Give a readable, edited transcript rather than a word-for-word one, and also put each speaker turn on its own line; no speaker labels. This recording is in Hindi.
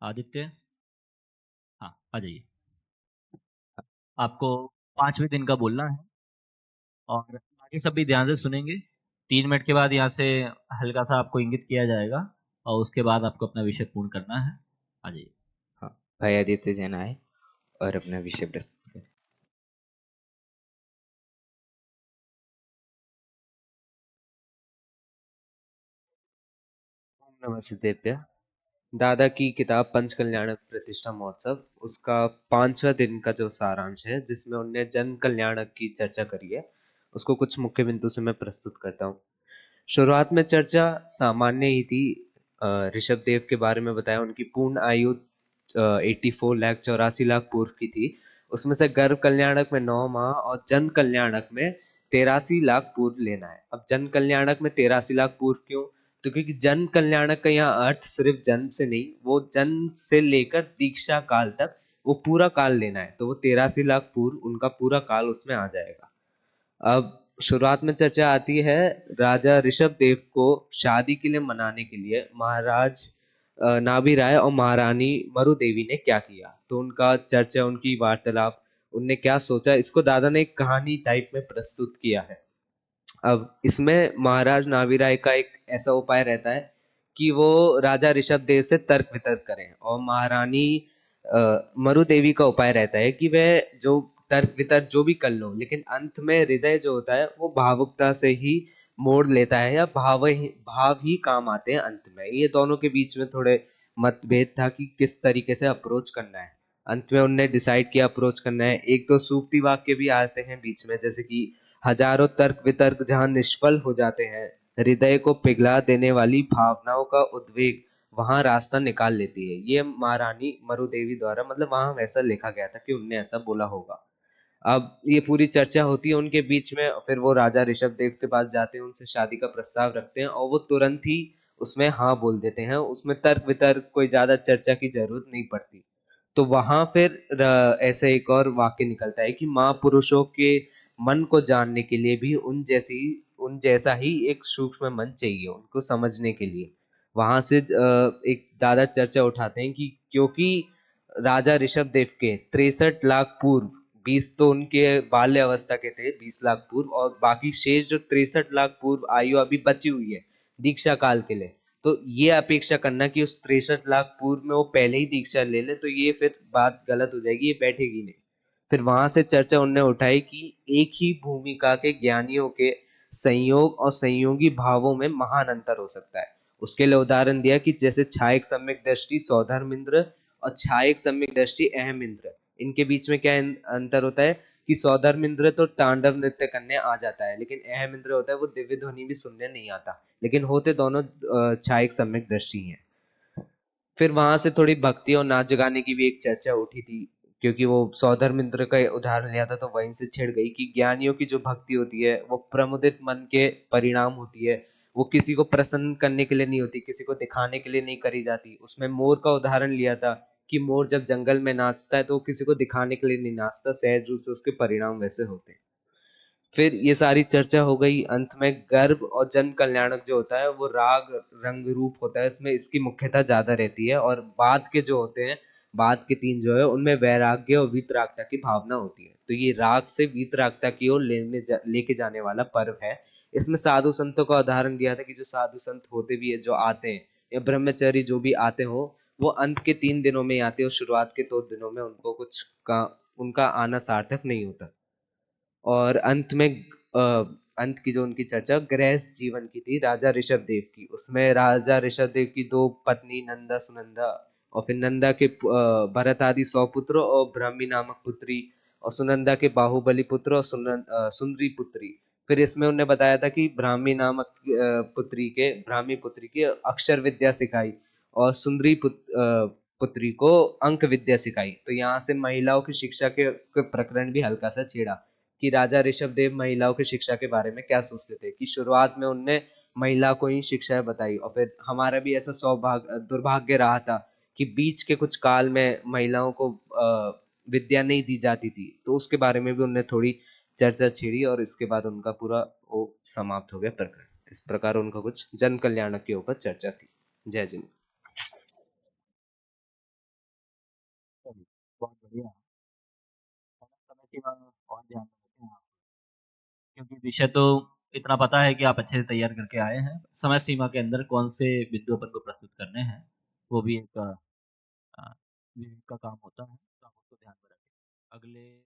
आदित्य। हाँ, आ जाइए। आपको 5वें दिन का बोलना है और बाकी सब भी ध्यान से सुनेंगे। 3 मिनट के बाद यहाँ से हल्का सा आपको इंगित किया जाएगा और उसके बाद आपको अपना विषय पूर्ण करना है। आ जाइए।
हाँ, भाई आदित्य जैन आए और अपना विषय प्रस्तुत करें। ओम नमः सिद्धेभ्य। दादा की किताब पंचकल्याणक प्रतिष्ठा महोत्सव उसका 5वां दिन का जो सारांश है जिसमें उनने जन कल्याणक की चर्चा करी है उसको कुछ मुख्य बिंदु से मैं प्रस्तुत करता हूँ। शुरुआत में चर्चा सामान्य ही थी। ऋषभ देव के बारे में बताया, उनकी पूर्ण आयु 84 लाख 84 लाख पूर्व की थी। उसमें से गर्भ कल्याणक में 9 माह और जन कल्याणक में 83 लाख पूर्व लेना है। अब जन कल्याणक में 83 लाख पूर्व क्यों? तो क्योंकि जन कल्याणक का यहाँ अर्थ सिर्फ जन्म से नहीं, वो जन्म से लेकर दीक्षा काल तक वो पूरा काल लेना है, तो वो 83 लाख पूर्व उनका पूरा काल उसमें आ जाएगा। अब शुरुआत में चर्चा आती है, राजा ऋषभ देव को शादी के लिए मनाने के लिए महाराज नाभि राय और महारानी मरु देवी ने क्या किया। तो उनका चर्चा, उनकी वार्तालाप, उनने क्या सोचा, इसको दादा ने एक कहानी टाइप में प्रस्तुत किया है। अब इसमें महाराज नाभि राय का एक ऐसा उपाय रहता है कि वो राजा ऋषभ देव से तर्क वितर्क करें, और महारानी मरु देवी का उपाय रहता है कि वह जो तर्क वितर्क जो भी कर लो, लेकिन अंत में हृदय जो होता है वो भावुकता से ही मोड़ लेता है, या भाव ही काम आते हैं अंत में। ये दोनों के बीच में थोड़े मतभेद था कि किस तरीके से अप्रोच करना है। अंत में उनने डिसाइड किया अप्रोच करना है। एक दो सूक्ति वाक्य भी आते हैं बीच में, जैसे कि हजारों तर्क वितर्क जहां निष्फल हो जाते हैं, हृदय को पिघला देने वाली भावनाओं का उद्वेग वहां रास्ता निकाल लेती है। ये महारानी मरु देवी द्वारा, मतलब वहां वैसा लिखा गया था कि उनने ऐसा बोला होगा। अब ये पूरी चर्चा होती है उनके बीच में, फिर वो राजा ऋषभ देव के पास जाते हैं, उनसे शादी का प्रस्ताव रखते हैं और वो तुरंत ही उसमें हाँ बोल देते हैं। उसमें तर्क वितर्क कोई ज्यादा चर्चा की जरूरत नहीं पड़ती। तो वहां फिर ऐसे एक और वाक्य निकलता है कि महापुरुषों के मन को जानने के लिए भी उन जैसा ही एक सूक्ष्म मन चाहिए उनको समझने के लिए। वहां से एक दादा चर्चा उठाते हैं कि क्योंकि राजा ऋषभ देव के 63 लाख पूर्व, 20 तो उनके बाल्य अवस्था के थे, 20 लाख पूर्व, और बाकी शेष जो 63 लाख पूर्व आयु अभी बची हुई है दीक्षा काल के लिए, तो ये अपेक्षा करना कि उस 63 लाख पूर्व में वो पहले ही दीक्षा ले ले, तो ये फिर बात गलत हो जाएगी, ये बैठेगी नहीं। फिर वहां से चर्चा उनने उठाई कि एक ही भूमिका के ज्ञानियों के संयोग और संयोगी भावों में महान अंतर हो सकता है। उसके लिए उदाहरण दिया कि जैसे छायक सम्यक दृष्टि सौधर्म इंद्र और छायक सम्यक दृष्टि अहम इंद्र, इनके बीच में क्या अंतर होता है कि सौधर्म इंद्र तो तांडव नृत्य करने आ जाता है, लेकिन अहम इंद्र होता है वो दिव्य ध्वनि भी सुनने नहीं आता, लेकिन होते दोनों छायक सम्यक दृष्टि हैं। फिर वहां से थोड़ी भक्ति और नाच जगाने की भी एक चर्चा उठी थी, क्योंकि वो सौधर्म इंद्र का उदाहरण लिया था, तो वहीं से छिड़ गई कि ज्ञानियों की जो भक्ति होती है वो प्रमुदित मन के परिणाम होती है। वो किसी को प्रसन्न करने के लिए नहीं होती, किसी को दिखाने के लिए नहीं करी जाती। उसमें मोर का उदाहरण लिया था कि मोर जब जंगल में नाचता है तो वो किसी को दिखाने के लिए नहीं नाचता, सहज रूप से उसके परिणाम वैसे होते हैं। फिर ये सारी चर्चा हो गई। अंत में गर्भ और जन कल्याणक जो होता है वो राग रंग रूप होता है, इसमें इसकी मुख्यता ज्यादा रहती है, और बाद के जो होते हैं, बाद के 3 जो है उनमें वैराग्य और वीतरागता की भावना होती है। तो ये राग से वीतरागता की ओर लेके जाने वाला पर्व है। इसमें साधु संतों का उदाहरण दिया था कि जो साधु संत होते भी है जो आते हैं, या ब्रह्मचारी जो भी आते हो, वो अंत के 3 दिनों में आते हो, शुरुआत के 2 दिनों में उनको कुछ का उनका आना सार्थक नहीं होता। और अंत में अंत की जो उनकी चर्चा गृहस्थ जीवन की थी राजा ऋषभ देव की। उसमें राजा ऋषभ देव की 2 पत्नी नंदा सुनंदा, और फिर नंदा के भरत आदि 100 पुत्र और ब्राह्मी नामक पुत्री, और सुनंदा के बाहुबली पुत्र और सुंदरी पुत्री। फिर इसमें उन्हें बताया था कि ब्राह्मी पुत्री के अक्षर विद्या सिखाई, और सुंदरी पुत्री को अंक विद्या सिखाई। तो यहाँ से महिलाओं की शिक्षा के प्रकरण भी हल्का सा छेड़ा कि राजा ऋषभ देव महिलाओं की शिक्षा के बारे में क्या सोचते थे, कि शुरुआत में उनने महिला को ही शिक्षा बताई, और फिर हमारा भी ऐसा सौभाग्य दुर्भाग्य रहा था कि बीच के कुछ काल में महिलाओं को विद्या नहीं दी जाती थी, तो उसके बारे में भी उनने थोड़ी चर्चा छेड़ी, और इसके बाद उनका पूरा वो समाप्त हो गया प्रकरण। इस प्रकार उनका कुछ जन कल्याण के ऊपर चर्चा थी। जय जिन।
चलिए, बहुत बढ़िया। समय सीमा और ध्यान में रखें आप, क्योंकि विषय तो इतना पता है कि आप अच्छे से तैयार करके आए हैं। समय सीमा के अंदर कौन से बिंदु अपन को प्रस्तुत करने हैं, वो भी एक विवेक का काम होता है, तो आप उसको ध्यान में रखें। अगले